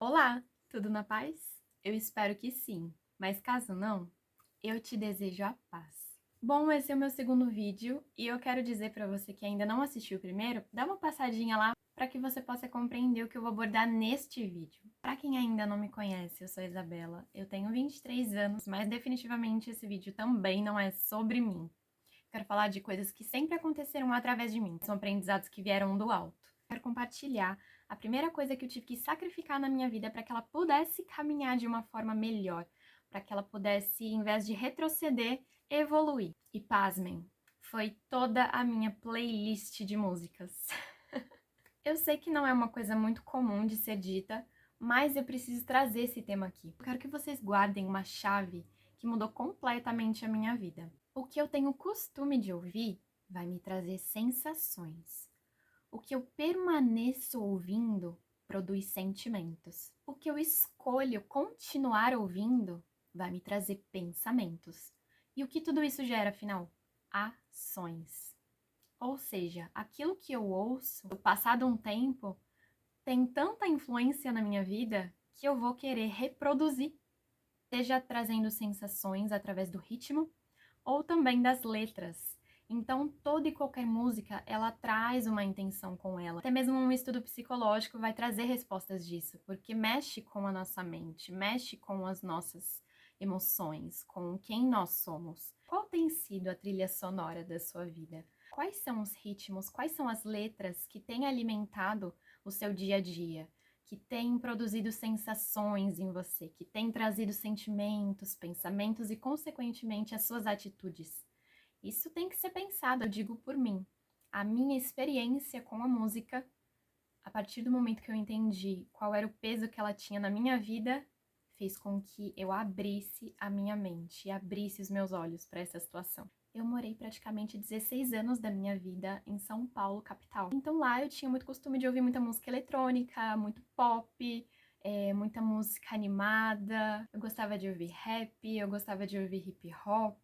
Olá, tudo na paz? Eu espero que sim, mas caso não, eu te desejo a paz. Bom, esse é o meu segundo vídeo e eu quero dizer para você que ainda não assistiu o primeiro, dá uma passadinha lá para que você possa compreender o que eu vou abordar neste vídeo. Para quem ainda não me conhece, eu sou a Isabela, eu tenho 23 anos, mas definitivamente esse vídeo também não é sobre mim. Quero falar de coisas que sempre aconteceram através de mim, são aprendizados que vieram do alto. Quero compartilhar a primeira coisa que eu tive que sacrificar na minha vida para que ela pudesse caminhar de uma forma melhor, para que ela pudesse, em vez de retroceder, evoluir. E pasmem, foi toda a minha playlist de músicas. Eu sei que não é uma coisa muito comum de ser dita, mas eu preciso trazer esse tema aqui. Eu quero que vocês guardem uma chave que mudou completamente a minha vida. O que eu tenho costume de ouvir vai me trazer sensações. O que eu permaneço ouvindo produz sentimentos. O que eu escolho continuar ouvindo vai me trazer pensamentos. E o que tudo isso gera, afinal? Ações. Ou seja, aquilo que eu ouço, passado um tempo, tem tanta influência na minha vida que eu vou querer reproduzir, seja trazendo sensações através do ritmo ou também das letras. Então, toda e qualquer música, ela traz uma intenção com ela. Até mesmo um estudo psicológico vai trazer respostas disso, porque mexe com a nossa mente, mexe com as nossas emoções, com quem nós somos. Qual tem sido a trilha sonora da sua vida? Quais são os ritmos, quais são as letras que têm alimentado o seu dia a dia? Que têm produzido sensações em você, que têm trazido sentimentos, pensamentos e, consequentemente, as suas atitudes. Isso tem que ser pensado, eu digo por mim. A minha experiência com a música, a partir do momento que eu entendi qual era o peso que ela tinha na minha vida, fez com que eu abrisse a minha mente e abrisse os meus olhos para essa situação. Eu morei praticamente 16 anos da minha vida em São Paulo, capital. Então lá eu tinha muito costume de ouvir muita música eletrônica, muito pop, muita música animada. Eu gostava de ouvir rap, eu gostava de ouvir hip hop.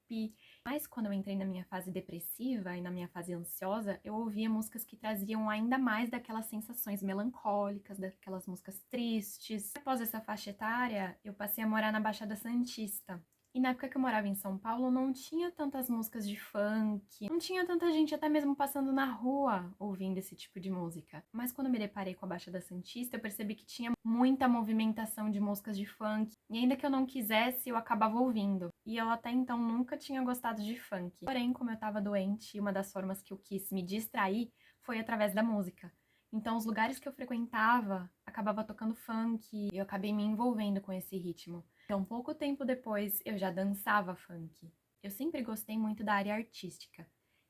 Mas quando eu entrei na minha fase depressiva e na minha fase ansiosa, eu ouvia músicas que traziam ainda mais daquelas sensações melancólicas, daquelas músicas tristes. Após essa faixa etária, eu passei a morar na Baixada Santista. E na época que eu morava em São Paulo, não tinha tantas músicas de funk, não tinha tanta gente até mesmo passando na rua ouvindo esse tipo de música. Mas quando eu me deparei com a Baixada Santista, eu percebi que tinha muita movimentação de músicas de funk. E ainda que eu não quisesse, eu acabava ouvindo. E eu até então nunca tinha gostado de funk. Porém, como eu tava doente, uma das formas que eu quis me distrair foi através da música. Então, os lugares que eu frequentava acabava tocando funk e eu acabei me envolvendo com esse ritmo. Então, pouco tempo depois, eu já dançava funk. Eu sempre gostei muito da área artística.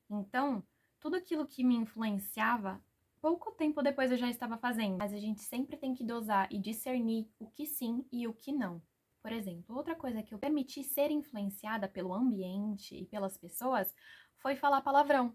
Então, tudo aquilo que me influenciava, pouco tempo depois eu já estava fazendo. Mas a gente sempre tem que dosar e discernir o que sim e o que não. Por exemplo, outra coisa que eu permiti ser influenciada pelo ambiente e pelas pessoas foi falar palavrão.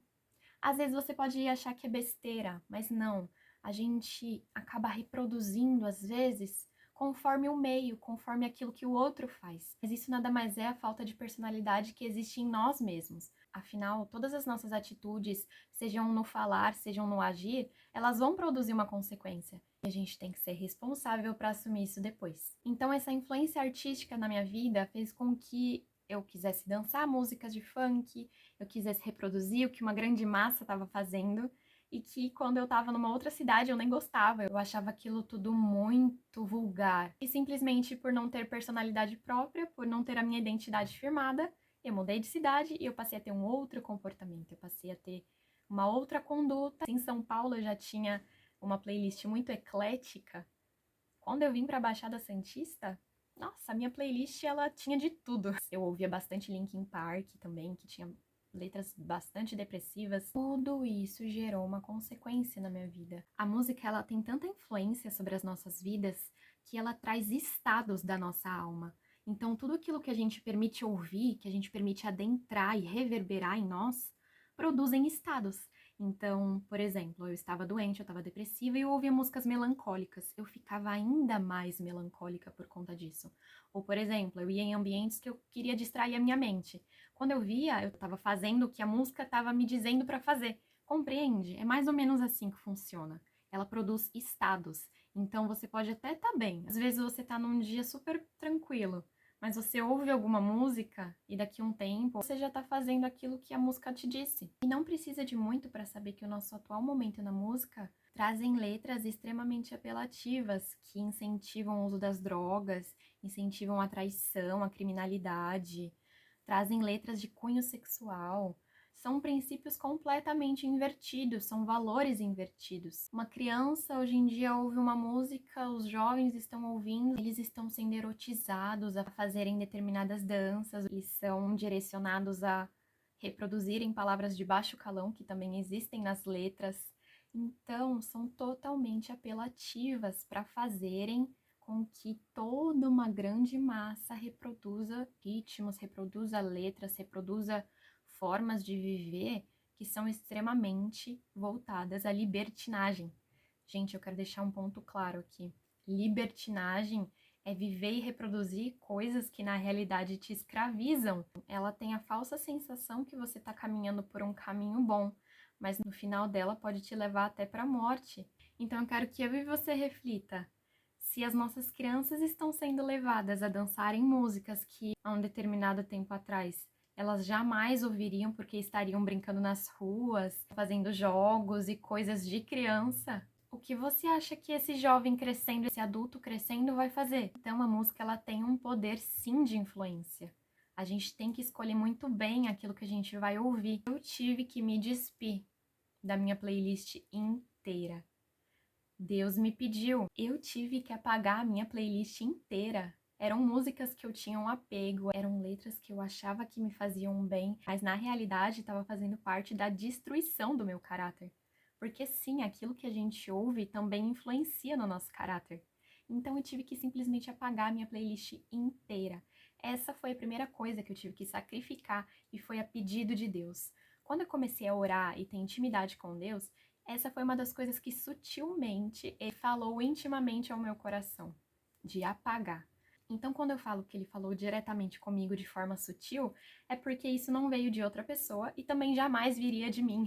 Às vezes você pode achar que é besteira, mas não. A gente acaba reproduzindo, às vezes, conforme o meio, conforme aquilo que o outro faz. Mas isso nada mais é a falta de personalidade que existe em nós mesmos. Afinal, todas as nossas atitudes, sejam no falar, sejam no agir, elas vão produzir uma consequência. E a gente tem que ser responsável para assumir isso depois. Então, essa influência artística na minha vida fez com que eu quisesse dançar músicas de funk, eu quisesse reproduzir o que uma grande massa estava fazendo e que quando eu estava numa outra cidade eu nem gostava, eu achava aquilo tudo muito vulgar. E simplesmente por não ter personalidade própria, por não ter a minha identidade firmada, eu mudei de cidade e eu passei a ter um outro comportamento, eu passei a ter uma outra conduta. Em São Paulo eu já tinha uma playlist muito eclética. Quando eu vim para a Baixada Santista, nossa, a minha playlist ela tinha de tudo. Eu ouvia bastante Linkin Park também, que tinha letras bastante depressivas. Tudo isso gerou uma consequência na minha vida. A música ela tem tanta influência sobre as nossas vidas que ela traz estados da nossa alma. Então, tudo aquilo que a gente permite ouvir, que a gente permite adentrar e reverberar em nós, produzem estados. Então, por exemplo, eu estava doente, eu estava depressiva e eu ouvia músicas melancólicas. Eu ficava ainda mais melancólica por conta disso. Ou, por exemplo, eu ia em ambientes que eu queria distrair a minha mente. Quando eu via, eu estava fazendo o que a música estava me dizendo para fazer. Compreende? É mais ou menos assim que funciona. ela produz estados. Então você pode até estar bem. Às vezes você tá num dia super tranquilo, mas você ouve alguma música e daqui a um tempo você já tá fazendo aquilo que a música te disse. E não precisa de muito para saber que o nosso atual momento na música trazem letras extremamente apelativas que incentivam o uso das drogas, incentivam a traição, a criminalidade, trazem letras de cunho sexual. São princípios completamente invertidos, são valores invertidos. Uma criança hoje em dia ouve uma música, os jovens estão ouvindo, eles estão sendo erotizados a fazerem determinadas danças, eles são direcionados a reproduzirem palavras de baixo calão, que também existem nas letras. Então, são totalmente apelativas para fazerem com que toda uma grande massa reproduza ritmos, reproduza letras, reproduza formas de viver que são extremamente voltadas à libertinagem. Gente, eu quero deixar um ponto claro aqui. Libertinagem é viver e reproduzir coisas que na realidade te escravizam. Ela tem a falsa sensação que você está caminhando por um caminho bom, mas no final dela pode te levar até para a morte. Então eu quero que eu e você reflita. Se as nossas crianças estão sendo levadas a dançarem músicas que há um determinado tempo atrás elas jamais ouviriam porque estariam brincando nas ruas, fazendo jogos e coisas de criança, o que você acha que esse jovem crescendo, esse adulto crescendo vai fazer? Então a música ela tem um poder sim de influência. A gente tem que escolher muito bem aquilo que a gente vai ouvir. Eu tive que me despir da minha playlist inteira. Deus me pediu. Eu tive que apagar a minha playlist inteira. Eram músicas que eu tinha um apego, eram letras que eu achava que me faziam bem, mas na realidade estava fazendo parte da destruição do meu caráter. Porque sim, aquilo que a gente ouve também influencia no nosso caráter. Então eu tive que simplesmente apagar a minha playlist inteira. Essa foi a primeira coisa que eu tive que sacrificar e foi a pedido de Deus. Quando eu comecei a orar e ter intimidade com Deus, essa foi uma das coisas que sutilmente ele falou intimamente ao meu coração, de apagar. Então, quando eu falo que ele falou diretamente comigo de forma sutil, é porque isso não veio de outra pessoa e também jamais viria de mim.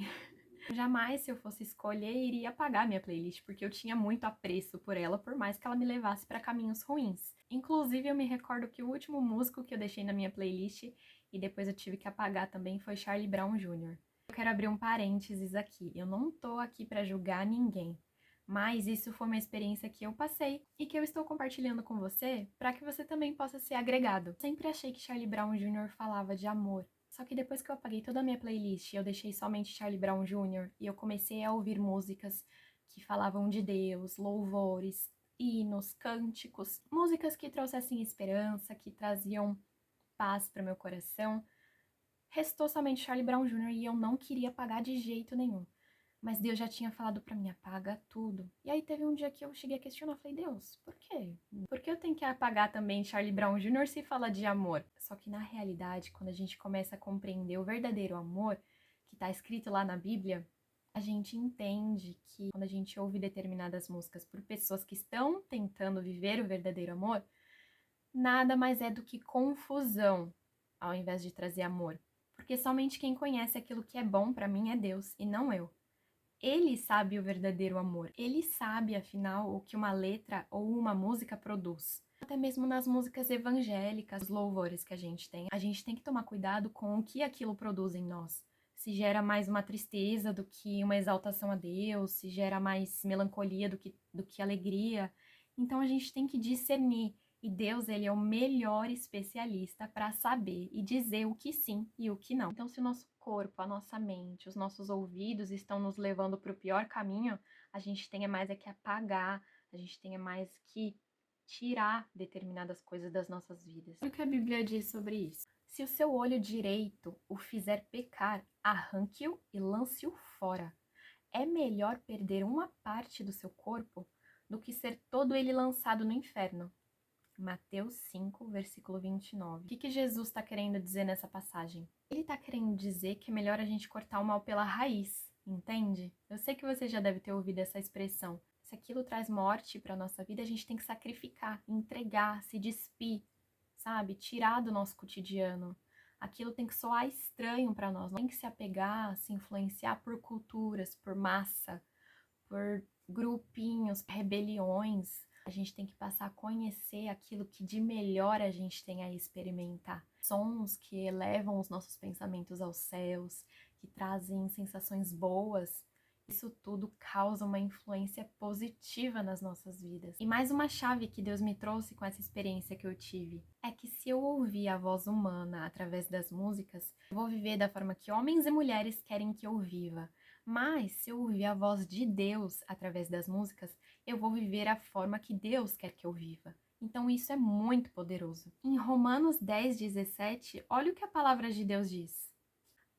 Jamais, se eu fosse escolher, iria apagar minha playlist, porque eu tinha muito apreço por ela, por mais que ela me levasse para caminhos ruins. Inclusive, eu me recordo que o último músico que eu deixei na minha playlist e depois eu tive que apagar também foi Charlie Brown Jr. Eu quero abrir um parênteses aqui. Eu não tô aqui para julgar ninguém. Mas isso foi uma experiência que eu passei e que eu estou compartilhando com você para que você também possa ser agregado. Sempre achei que Charlie Brown Jr. falava de amor. Só que depois que eu apaguei toda a minha playlist e eu deixei somente Charlie Brown Jr. e eu comecei a ouvir músicas que falavam de Deus, louvores, hinos, cânticos, músicas que trouxessem esperança, que traziam paz para meu coração, restou somente Charlie Brown Jr. e eu não queria apagar de jeito nenhum. Mas Deus já tinha falado pra mim, apaga tudo. E aí teve um dia que eu cheguei a questionar, falei, Deus, por quê? Por que eu tenho que apagar também Charlie Brown Jr. se fala de amor? Só que na realidade, quando a gente começa a compreender o verdadeiro amor, que tá escrito lá na Bíblia, a gente entende que quando a gente ouve determinadas músicas por pessoas que estão tentando viver o verdadeiro amor, nada mais é do que confusão, ao invés de trazer amor. Porque somente quem conhece aquilo que é bom pra mim é Deus, e não eu. Ele sabe o verdadeiro amor. Ele sabe, afinal, o que uma letra ou uma música produz. Até mesmo nas músicas evangélicas, os louvores que a gente tem que tomar cuidado com o que aquilo produz em nós. Se gera mais uma tristeza do que uma exaltação a Deus, se gera mais melancolia do que alegria. Então a gente tem que discernir. E Deus, ele é o melhor especialista para saber e dizer o que sim e o que não. Então, se o nosso corpo, a nossa mente, os nossos ouvidos estão nos levando para o pior caminho, a gente tem mais é que apagar, a gente tem mais que tirar determinadas coisas das nossas vidas. O que a Bíblia diz sobre isso? Se o seu olho direito o fizer pecar, arranque-o e lance-o fora. É melhor perder uma parte do seu corpo do que ser todo ele lançado no inferno. Mateus 5, versículo 29. O que Jesus está querendo dizer nessa passagem? Ele está querendo dizer que é melhor a gente cortar o mal pela raiz, entende? Eu sei que você já deve ter ouvido essa expressão. Se aquilo traz morte para nossa vida, a gente tem que sacrificar, entregar, se despir, sabe? Tirar do nosso cotidiano. Aquilo tem que soar estranho para nós, não tem que se apegar, se influenciar por culturas, por massa, por grupinhos, rebeliões. A gente tem que passar a conhecer aquilo que de melhor a gente tem a experimentar. Sons que elevam os nossos pensamentos aos céus, que trazem sensações boas. Isso tudo causa uma influência positiva nas nossas vidas. E mais uma chave que Deus me trouxe com essa experiência que eu tive é que se eu ouvir a voz humana através das músicas, eu vou viver da forma que homens e mulheres querem que eu viva. Mas se eu ouvir a voz de Deus através das músicas, eu vou viver a forma que Deus quer que eu viva. Então isso é muito poderoso. Em Romanos 10:17, olha o que a palavra de Deus diz.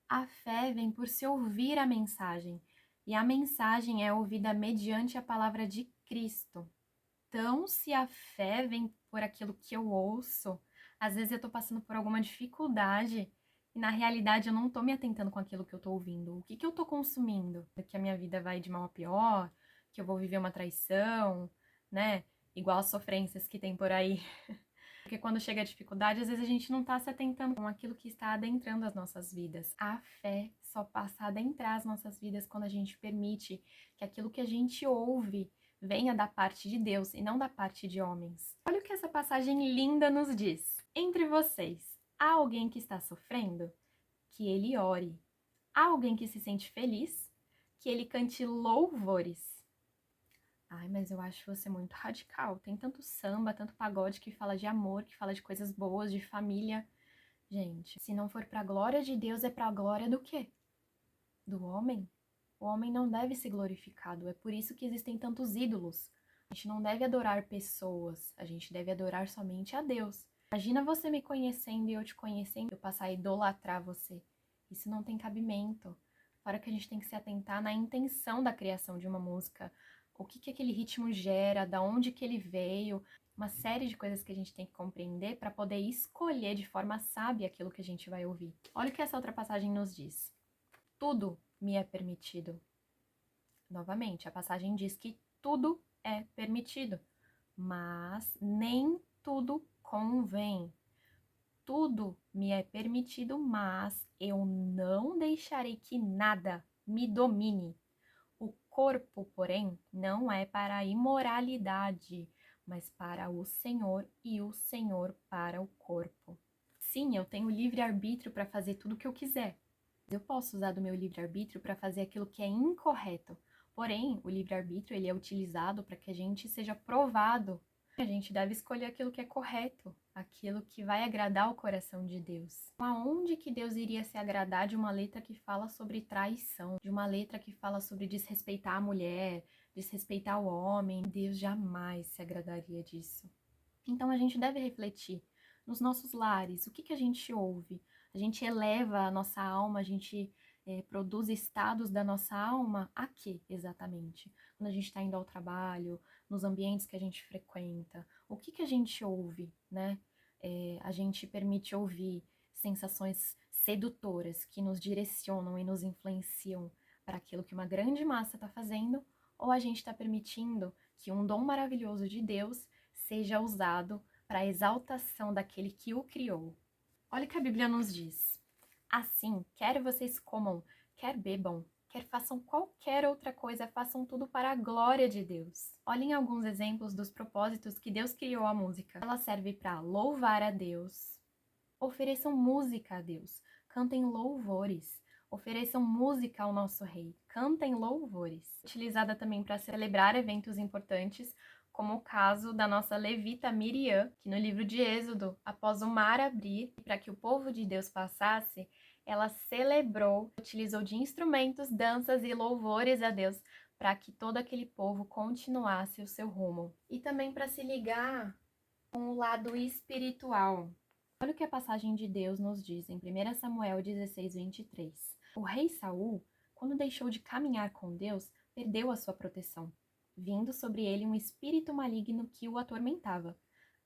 A fé vem por se ouvir a mensagem, e a mensagem é ouvida mediante a palavra de Cristo. Então, se a fé vem por aquilo que eu ouço, às vezes eu tô passando por alguma dificuldade e na realidade eu não tô me atentando com aquilo que eu tô ouvindo. O que que eu tô consumindo? Que a minha vida vai de mal a pior, que eu vou viver uma traição, né? Igual as sofrências que tem por aí. Porque quando chega a dificuldade, às vezes a gente não está se atentando com aquilo que está adentrando as nossas vidas. A fé só passa a adentrar as nossas vidas quando a gente permite que aquilo que a gente ouve venha da parte de Deus e não da parte de homens. Olha o que essa passagem linda nos diz. Entre vocês, há alguém que está sofrendo? Que ele ore. Há alguém que se sente feliz? Que ele cante louvores. Ai, mas eu acho você muito radical. Tem tanto samba, tanto pagode que fala de amor, que fala de coisas boas, de família. Gente, se não for pra glória de Deus, é pra glória do quê? Do homem? O homem não deve ser glorificado. É por isso que existem tantos ídolos. A gente não deve adorar pessoas, a gente deve adorar somente a Deus. Imagina você me conhecendo e eu te conhecendo, eu passar a idolatrar você. Isso não tem cabimento. Fora que a gente tem que se atentar na intenção da criação de uma música. O que que aquele ritmo gera, da onde que ele veio, uma série de coisas que a gente tem que compreender para poder escolher de forma sábia aquilo que a gente vai ouvir. Olha o que essa outra passagem nos diz. Tudo me é permitido. Novamente, a passagem diz que tudo é permitido, mas nem tudo convém. Tudo me é permitido, mas eu não deixarei que nada me domine. O corpo, porém, não é para a imoralidade, mas para o Senhor e o Senhor para o corpo. Sim, eu tenho livre-arbítrio para fazer tudo o que eu quiser. Eu posso usar do meu livre-arbítrio para fazer aquilo que é incorreto. Porém, o livre-arbítrio ele é utilizado para que a gente seja provado. A gente deve escolher aquilo que é correto, aquilo que vai agradar o coração de Deus. Aonde que Deus iria se agradar de uma letra que fala sobre traição, de uma letra que fala sobre desrespeitar a mulher, desrespeitar o homem? Deus jamais se agradaria disso. Então a gente deve refletir nos nossos lares, o que que a gente ouve? A gente eleva a nossa alma, a gente produz estados da nossa alma a quê exatamente? Quando a gente está indo ao trabalho, nos ambientes que a gente frequenta, o que que a gente ouve, né? A gente permite ouvir sensações sedutoras que nos direcionam e nos influenciam para aquilo que uma grande massa está fazendo, ou a gente está permitindo que um dom maravilhoso de Deus seja usado para a exaltação daquele que o criou. Olha o que a Bíblia nos diz. Assim, quer vocês comam, quer bebam, quer façam qualquer outra coisa, façam tudo para a glória de Deus. Olhem alguns exemplos dos propósitos que Deus criou a música. Ela serve para louvar a Deus, ofereçam música a Deus, cantem louvores, ofereçam música ao nosso Rei, cantem louvores. Utilizada também para celebrar eventos importantes, como o caso da nossa levita Miriam, que no livro de Êxodo, após o mar abrir para que o povo de Deus passasse, ela celebrou, utilizou de instrumentos, danças e louvores a Deus para que todo aquele povo continuasse o seu rumo. E também para se ligar com o lado espiritual. Olha o que a passagem de Deus nos diz em 1 Samuel 16:23. O rei Saul, quando deixou de caminhar com Deus, perdeu a sua proteção, vindo sobre ele um espírito maligno que o atormentava.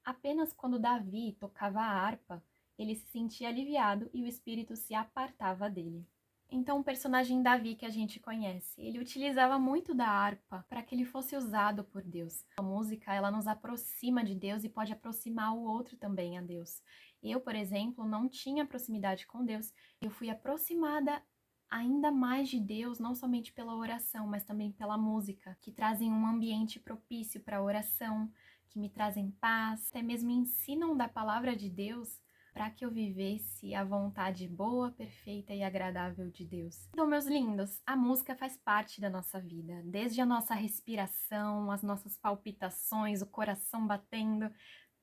Apenas quando Davi tocava a harpa, ele se sentia aliviado e o espírito se apartava dele. Então, o personagem Davi que a gente conhece, ele utilizava muito da harpa para que ele fosse usado por Deus. A música, ela nos aproxima de Deus e pode aproximar o outro também a Deus. Eu, por exemplo, não tinha proximidade com Deus. Eu fui aproximada ainda mais de Deus, não somente pela oração, mas também pela música, que trazem um ambiente propício para a oração, que me trazem paz, até mesmo ensinam da palavra de Deus para que eu vivesse a vontade boa, perfeita e agradável de Deus. Então, meus lindos, a música faz parte da nossa vida, desde a nossa respiração, as nossas palpitações, o coração batendo,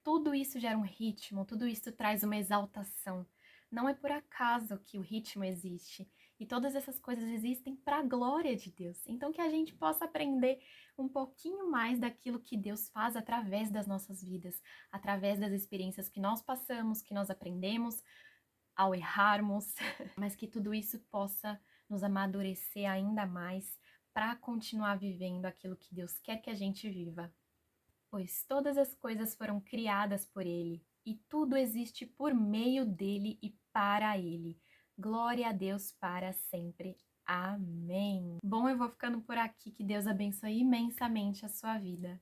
tudo isso gera um ritmo, tudo isso traz uma exaltação. Não é por acaso que o ritmo existe. E todas essas coisas existem para a glória de Deus. Então, que a gente possa aprender um pouquinho mais daquilo que Deus faz através das nossas vidas, através das experiências que nós passamos, que nós aprendemos ao errarmos, mas que tudo isso possa nos amadurecer ainda mais para continuar vivendo aquilo que Deus quer que a gente viva. Pois todas as coisas foram criadas por ele, e tudo existe por meio dele e para ele. Glória a Deus para sempre. Amém. Bom, eu vou ficando por aqui. Que Deus abençoe imensamente a sua vida.